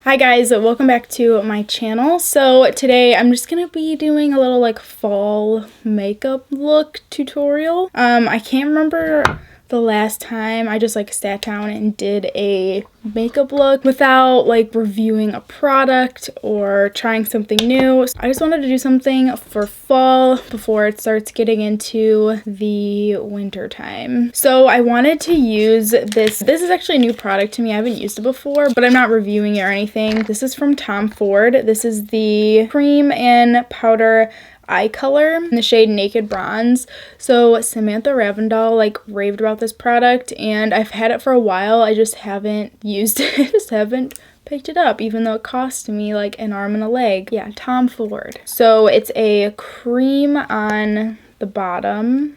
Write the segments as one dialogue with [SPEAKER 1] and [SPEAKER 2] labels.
[SPEAKER 1] Hi guys, welcome back to my channel. So today I'm just gonna be doing a little like fall makeup look tutorial. I can't remember the last time I just like sat down and did a makeup look without like reviewing a product or trying something new. So I just wanted to do something for fall before it starts getting into the winter time. So I wanted to use this. This is actually a new product to me. I haven't used it before, but I'm not reviewing it or anything. This is from Tom Ford. This is the cream and powder eye color in the shade Naked Bronze. So Samantha Ravndal like raved about this product and I've had it for a while. I just haven't used it. I just haven't picked it up, even though it cost me like an arm and a leg. Yeah, Tom Ford. So it's a cream on the bottom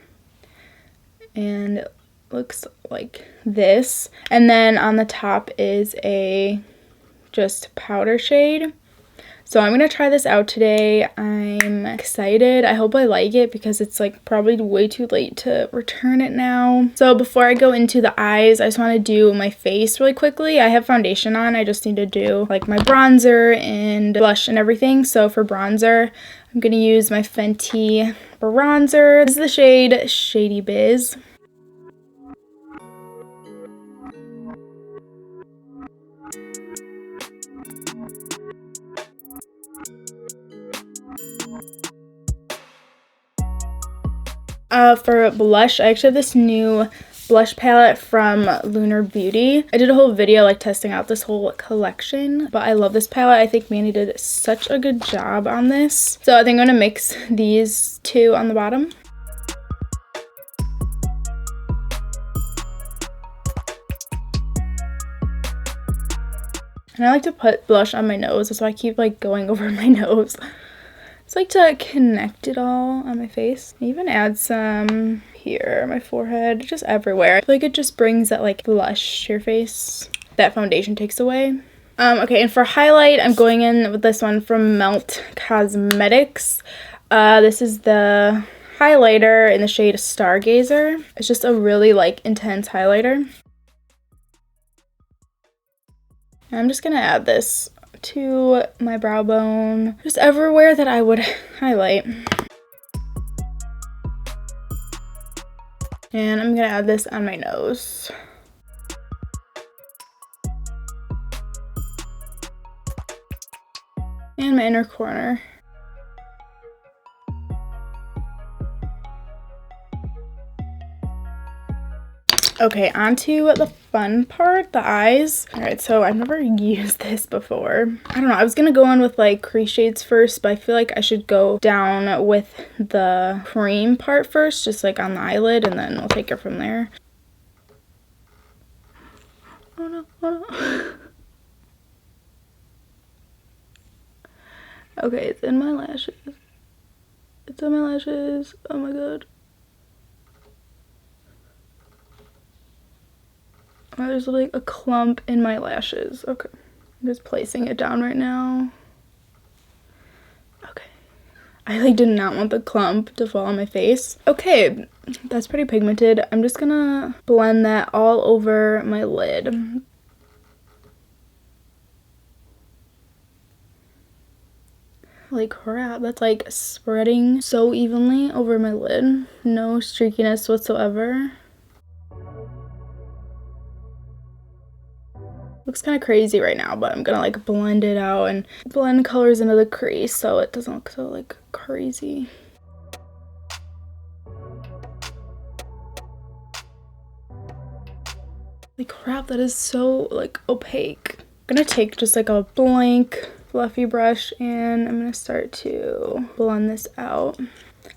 [SPEAKER 1] and it looks like this, and then on the top is a just powder shade. So I'm going to try this out today. I'm excited. I hope I like it because it's like probably way too late to return it now. So before I go into the eyes, I just want to do my face really quickly. I have foundation on. I just need to do like my bronzer and blush and everything. So for bronzer, I'm going to use my Fenty bronzer. This is the shade Shady Biz. For blush, I actually have this new blush palette from Lunar Beauty. I did a whole video like testing out this whole collection, but I love this palette. I think Manny did such a good job on this. So I think I'm gonna mix these two on the bottom. And I like to put blush on my nose, so I keep like going over my nose. Just like to connect it all on my face. Even add some here, my forehead, just everywhere. I feel like it just brings that like blush to your face that foundation takes away. Okay, and for highlight, I'm going in with this one from Melt Cosmetics. This is the highlighter in the shade Stargazer. It's just a really like intense highlighter. And I'm just gonna add this to my brow bone, just everywhere that I would highlight. And I'm gonna add this on my nose. And my inner corner. Okay, on to the fun part, the eyes. Alright, so I've never used this before. I don't know, I was gonna go in with like crease shades first, but I feel like I should go down with the cream part first, just like on the eyelid, and then we'll take it from there. Oh no, oh no. Okay, it's in my lashes. It's in my lashes. Oh my god. Oh, there's like a clump in my lashes. Okay, I'm just placing it down right now. Okay, I like did not want the clump to fall on my face. Okay, that's pretty pigmented. I'm just gonna blend that all over my lid. Like crap, that's like spreading so evenly over my lid. No streakiness whatsoever. Looks kind of crazy right now, but I'm gonna like blend it out and blend colors into the crease so it doesn't look so like crazy. Like crap, that is so like opaque. I'm gonna take just like a blank fluffy brush and I'm gonna start to blend this out.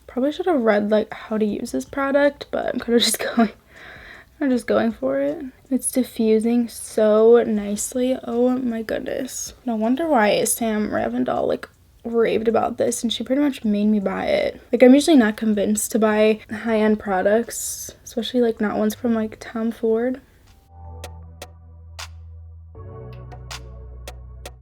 [SPEAKER 1] Probably should have read like how to use this product, but I'm kind of just going for it. It's diffusing so nicely. Oh my goodness. No wonder why Sam Ravndal like raved about this, and she pretty much made me buy it. Like I'm usually not convinced to buy high-end products, especially like not ones from like Tom Ford.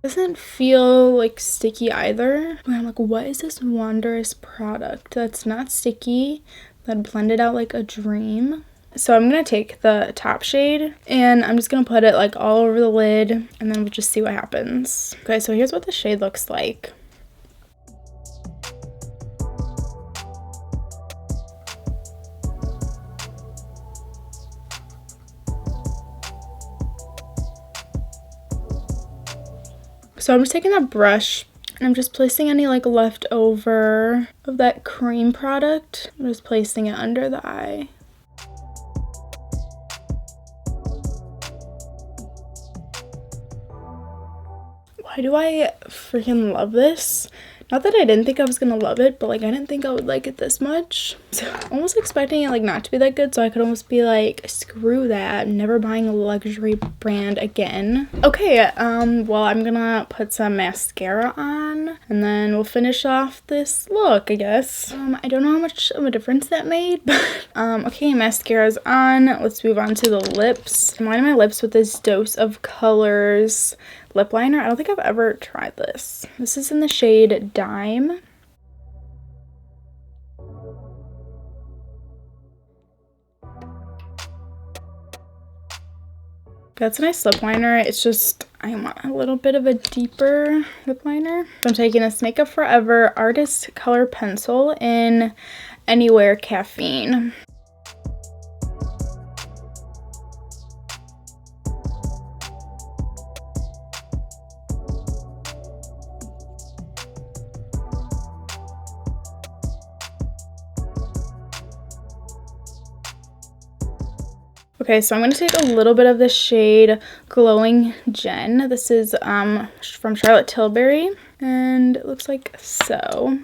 [SPEAKER 1] Doesn't feel like sticky either. And I'm like, what is this wondrous product that's not sticky, that blended out like a dream? So I'm going to take the top shade and I'm just going to put it like all over the lid and then we'll just see what happens. Okay, so here's what the shade looks like. So I'm just taking a brush and I'm just placing any like leftover of that cream product. I'm just placing it under the eye. Why do I freaking love this? Not that I didn't think I was gonna love it, but like I didn't think I would like it this much. So I'm almost expecting it like not to be that good, so I could almost be like, screw that, I'm never buying a luxury brand again. Okay, well I'm gonna put some mascara on and then we'll finish off this look, I guess. I don't know how much of a difference that made, but okay, mascara's on. Let's move on to the lips. I'm lining my lips with this Dose of Colors lip liner. I don't think I've ever tried this. This is in the shade Dime. That's a nice lip liner. It's just, I want a little bit of a deeper lip liner. So I'm taking this Makeup Forever Artist Color Pencil in Anywhere Caffeine. Okay, so I'm going to take a little bit of the shade Glowing Gen. This is from Charlotte Tilbury, and it looks like so.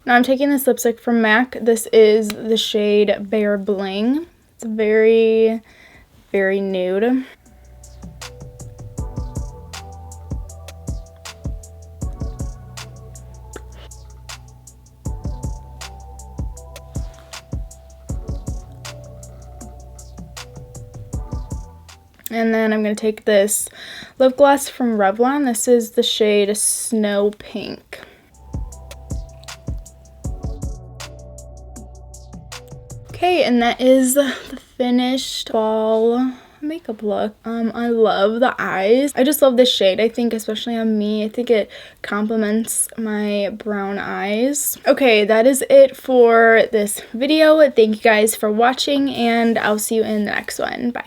[SPEAKER 1] Now I'm taking this lipstick from MAC. This is the shade Bare Bling. It's very, very nude. And then I'm going to take this lip gloss from Revlon. This is the shade Snow Pink. Okay, and that is the finished fall makeup look. I love the eyes. I just love this shade. I think especially on me, I think it complements my brown eyes. Okay, that is it for this video. Thank you guys for watching and I'll see you in the next one. Bye.